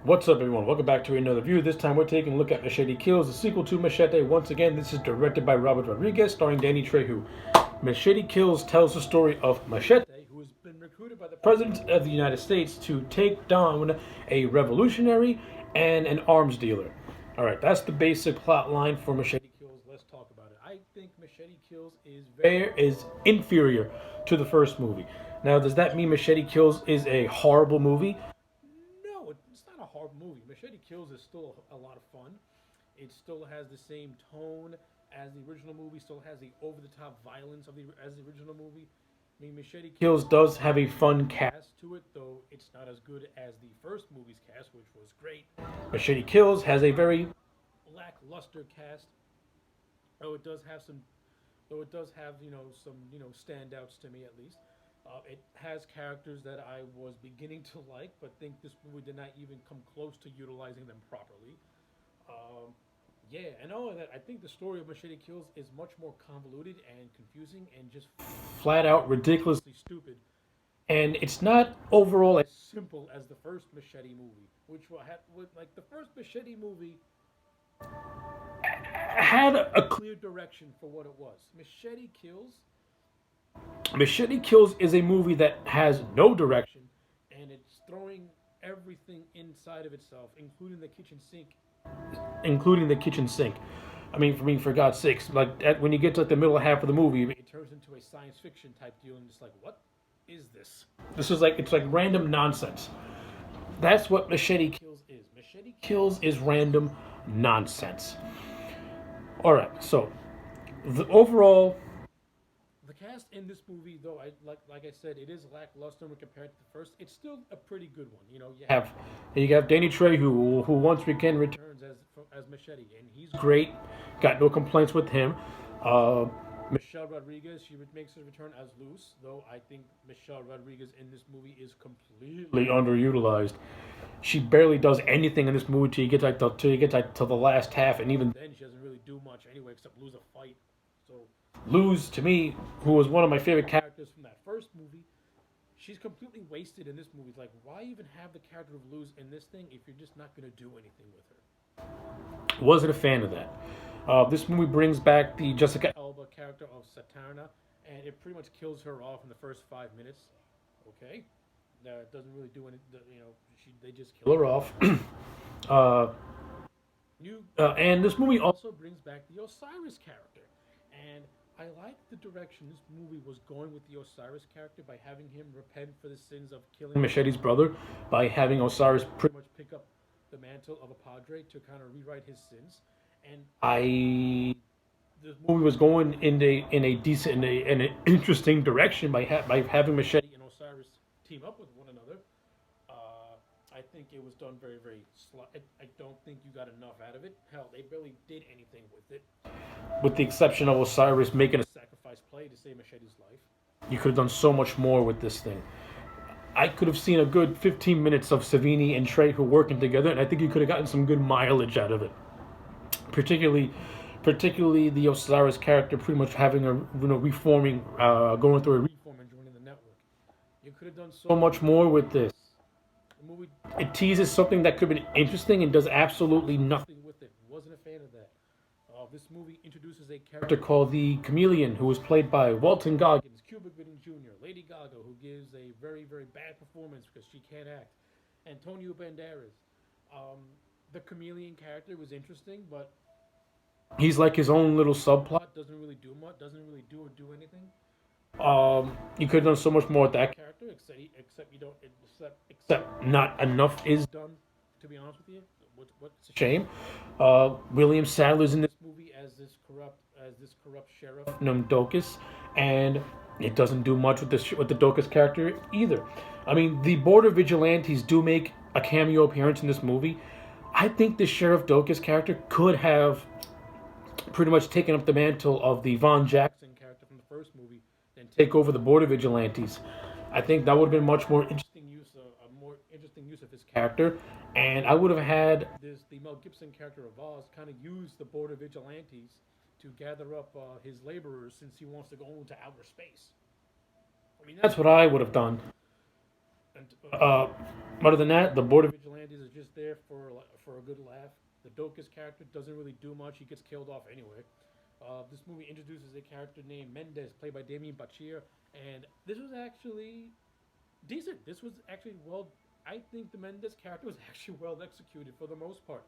What's up, everyone? Welcome back to another review. This time we're taking a look at Machete Kills, the sequel to Machete. Once again, this is directed by Robert Rodriguez, starring Danny Trejo. Machete Kills tells the story of Machete, who has been recruited by the President of the United States to take down a revolutionary and an arms dealer. Alright, that's the basic plot line for Machete Kills. Let's talk about it. I think Machete Kills is inferior to the first movie. Now, does that mean Machete Kills is a horrible movie? No, it's not a horrible movie. Machete Kills is still a lot of fun. It still has the same tone as the original movie. Still has the over-the-top violence as the original movie. I mean, Machete Kills does have a fun cast to it, though it's not as good as the first movie's cast, which was great. Machete Kills has a very lackluster cast, though it does have some, though it does have some standouts to me at least. It has characters that I was beginning to like, but think this movie did not even come close to utilizing them properly. Um, yeah, and all of that, I think the story of Machete Kills is much more convoluted and confusing and just flat out ridiculously stupid. And it's not overall as simple as the first Machete movie, which had like the first Machete movie had a clear direction for what it was. Machete Kills is a movie that has no direction, and it's throwing everything inside of itself, including the kitchen sink. Including the kitchen sink. For God's sakes, when you get to like, the middle half of the movie, it turns into a science fiction type deal, and it's like, what is this? This is like it's like random nonsense. That's what Machete Kills is. Machete Kills is random nonsense. All right, so the cast in this movie, though, like I said, it is lackluster when compared to the first. It's still a pretty good one. You have Danny Trejo, who once again returns as Machete, and he's great. Got no complaints with him. Michelle Rodriguez, she makes her return as Luz, though I think Michelle Rodriguez in this movie is completely underutilized. She barely does anything in this movie till you get to the last half, and even then she doesn't really do much anyway except lose a fight. So Luz, to me, who was one of my favorite characters from that first movie, she's completely wasted in this movie. It's like, why even have the character of Luz in this thing if you're just not going to do anything with her? Wasn't a fan of that. This movie brings back the Jessica Alba character of Saturna, and it pretty much kills her off in the first 5 minutes. Okay, that doesn't really do anything. They just kill her off. And this movie also brings back the Osiris character, and I like the direction this movie was going with the Osiris character by having him repent for the sins of killing Machete's brother, by having Osiris pretty much pick up the mantle of a padre to kind of rewrite his sins. And this movie was going in a decent in an interesting direction by having Machete and Osiris team up with one another. I think it was done very, very slow. I don't think you got enough out of it. Hell, they barely did anything with it, with the exception of Osiris making a sacrifice play to save Machete's life. You could have done so much more with this thing. I could have seen a good 15 minutes of Savini and Trejo working together, and I think you could have gotten some good mileage out of it. Particularly the Osiris character pretty much having a reforming, going through a reform and joining the network. You could have done so much more with this. The movie, it teases something that could have been interesting and does absolutely nothing with it. Wasn't a fan of that. This movie introduces a character called the Chameleon, who was played by Walton Goggins, Cuba Gooding Jr., Lady Gaga, who gives a very, very bad performance because she can't act, Antonio Banderas. The Chameleon character was interesting, but he's like his own little subplot. Doesn't really do much. Doesn't really do anything. You could have done so much more with that character, except not enough is done. To be honest with you, what's a shame. William Sadler's in this movie as this corrupt sheriff named Docus, and it doesn't do much with the Docus character either. The border vigilantes do make a cameo appearance in this movie. I think the Sheriff Docus character could have pretty much taken up the mantle of the Von Jackson character from the first movie and take over the border vigilantes. I think that would have been much more interesting use of his character, and I would have had the Mel Gibson character of Oz kind of use the border vigilantes to gather up his laborers since he wants to go into outer space. That's what I would have done. And other than that, the border vigilantes are just there there for a good laugh. The Dokas character doesn't really do much. He gets killed off anyway. This movie introduces a character named Mendez, played by Damien Bachir, and this was actually decent. This was actually well. I think the Mendez character was actually well executed for the most part.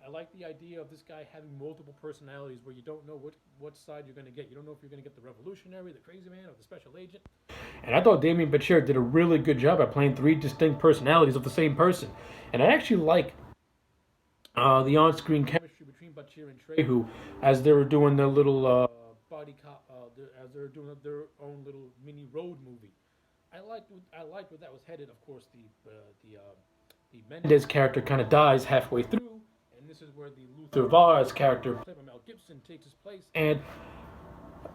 I like the idea of this guy having multiple personalities, where you don't know what side you're going to get. You don't know if you're going to get the revolutionary, the crazy man, or the special agent. And I thought Damien Bachir did a really good job at playing three distinct personalities of the same person. And I actually like the on-screen chemistry between Bachir and Trehu as they were doing their little body cop, as they were doing their own little mini road movie. I liked where that was headed. Of course, the Mendez character kind of dies halfway through, and this is where the Luther Vaz character, played by Mel Gibson, takes his place. And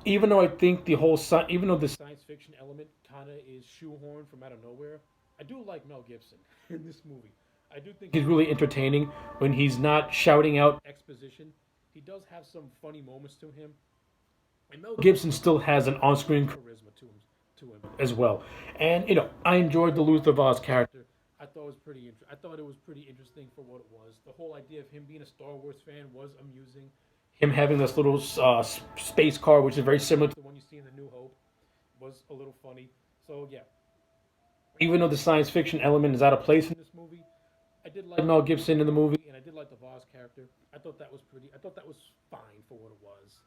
even though I think even though the science fiction element kind of is shoehorned from out of nowhere, I do like Mel Gibson in this movie. I do think he's really entertaining when he's not shouting out exposition. He does have some funny moments to him, and Mel Gibson still has an on-screen charisma to him as well. And I enjoyed the Luther Vaz character. I thought it was pretty interesting for what it was. The whole idea of him being a Star Wars fan was amusing. Him having this little space car, which is very similar to the one you see in The New Hope, was a little funny. So yeah, even though the science fiction element is out of place in this movie, I did like Mel Gibson in the movie, and I did like the Vaz character. I thought that was fine for what it was.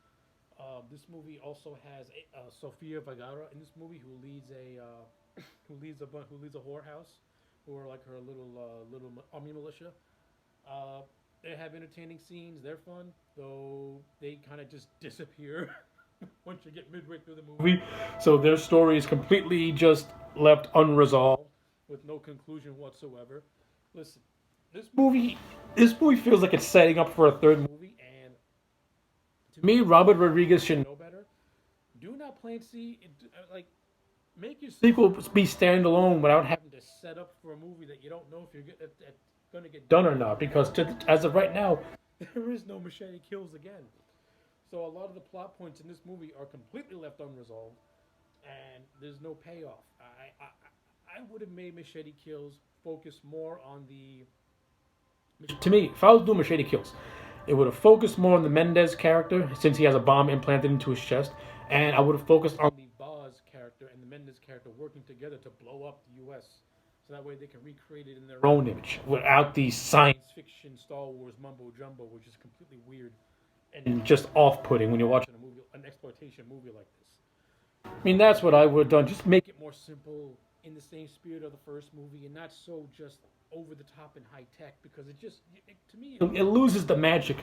This movie also has Sofia Vergara in this movie, who leads a whorehouse, who are like her little army militia. They have entertaining scenes. They're fun, though they kind of just disappear once you get midway through the movie. So their story is completely just left unresolved with no conclusion whatsoever. Listen, this movie feels like it's setting up for a third movie, and to me, Robert Rodriguez should know better. Do not plant seed, make your sequel be standalone without having to set up for a movie that you don't know if you're going to get done or not. Because as of right now, there is no Machete Kills again. So a lot of the plot points in this movie are completely left unresolved, and there's no payoff. I would have made Machete Kills focus more on the. To me, if I was doing Machete Kills, it would have focused more on the Mendez character, since he has a bomb implanted into his chest, and I would have focused on the Vaz character and the Mendez character working together to blow up the U.S. So that way they can recreate it in their own image without the science fiction Star Wars mumbo jumbo, which is completely weird and just off-putting when you're watching an exploitation movie like this. I mean, that's what I would have done. Just make it more simple, in the same spirit of the first movie, and not so just over the top and high tech, because to me it loses the magic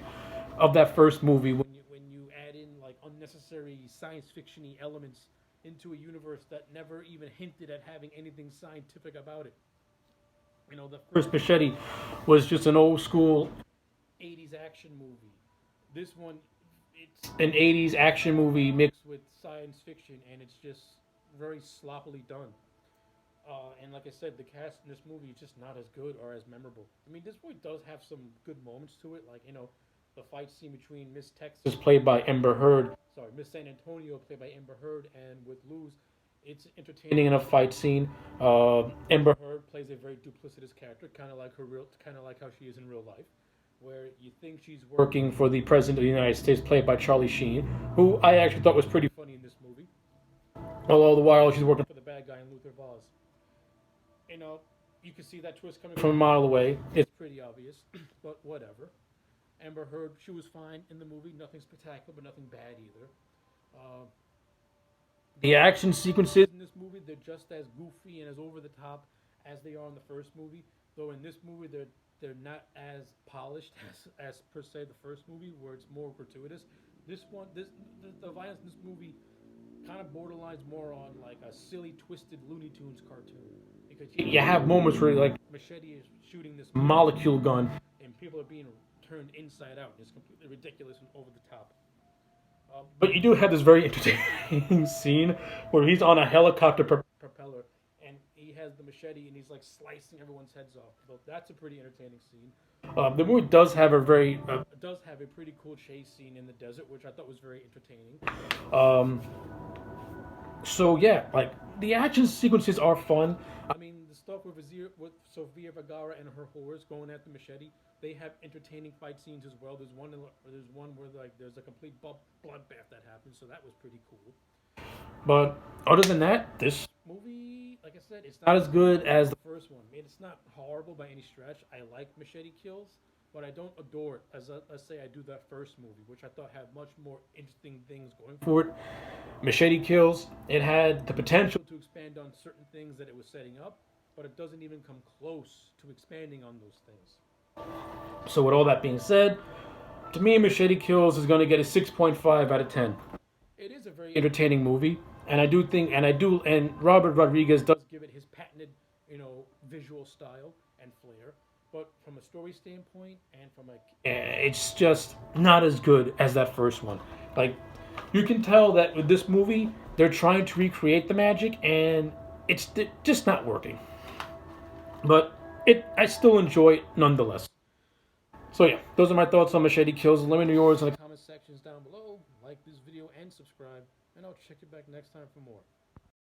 of that first movie when you add in like unnecessary science fiction-y elements into a universe that never even hinted at having anything scientific about it. The first Machete was just an old school 80s action movie. This one, it's an 80s action movie mixed with science fiction, and it's just very sloppily done. And like I said, the cast in this movie is just not as good or as memorable. I mean, this movie does have some good moments to it, like, the fight scene between Miss Texas, played by Miss San Antonio, played by Amber Heard, and with Luz. It's entertaining enough fight scene. Amber Heard plays a very duplicitous character, kind of like how she is in real life, where you think she's working for the President of the United States, played by Charlie Sheen, who I actually thought was pretty funny in this movie. Although the while she's working for the bad guy in Luther Vaz. You can see that twist coming from a mile away. It's pretty obvious, but whatever. Amber Heard, she was fine in the movie. Nothing spectacular, but nothing bad either. The action sequences in this movie, they're just as goofy and as over the top as they are in the first movie. Though in this movie, they're not as polished as per se the first movie, where it's more gratuitous. The violence in this movie kind of borderlines more on like a silly, twisted Looney Tunes cartoon. Because you have moments where like Machete is shooting this molecule gun and people are being turned inside out. It's completely ridiculous and over the top. But you do have this very entertaining scene where he's on a helicopter propeller and he has the machete and he's like slicing everyone's heads off. So that's a pretty entertaining scene. The movie does have a pretty cool chase scene in the desert, which I thought was very entertaining. So yeah, like the action sequences are fun. I mean, stuff with Sofia Vergara and her horrors going at the Machete. They have entertaining fight scenes as well. There's one where like there's a complete bloodbath that happens, so that was pretty cool. But other than that, this movie, like I said, it's not as good as the first one. I mean, it's not horrible by any stretch. I like Machete Kills, but I don't adore it as let's say I do that first movie, which I thought had much more interesting things going for it. Machete Kills, it had the potential to expand on certain things that it was setting up, but it doesn't even come close to expanding on those things. So with all that being said, to me, Machete Kills is going to get a 6.5 out of 10. It is a very entertaining movie, and I do think, and Robert Rodriguez does give it his patented, visual style and flair. But from a story standpoint, and from it's just not as good as that first one. Like, you can tell that with this movie, they're trying to recreate the magic, and it's just not working. But I still enjoy it nonetheless. So yeah, those are my thoughts on Machete Kills. Let me know yours in the comment sections down below. Like this video and subscribe, and I'll check you back next time for more.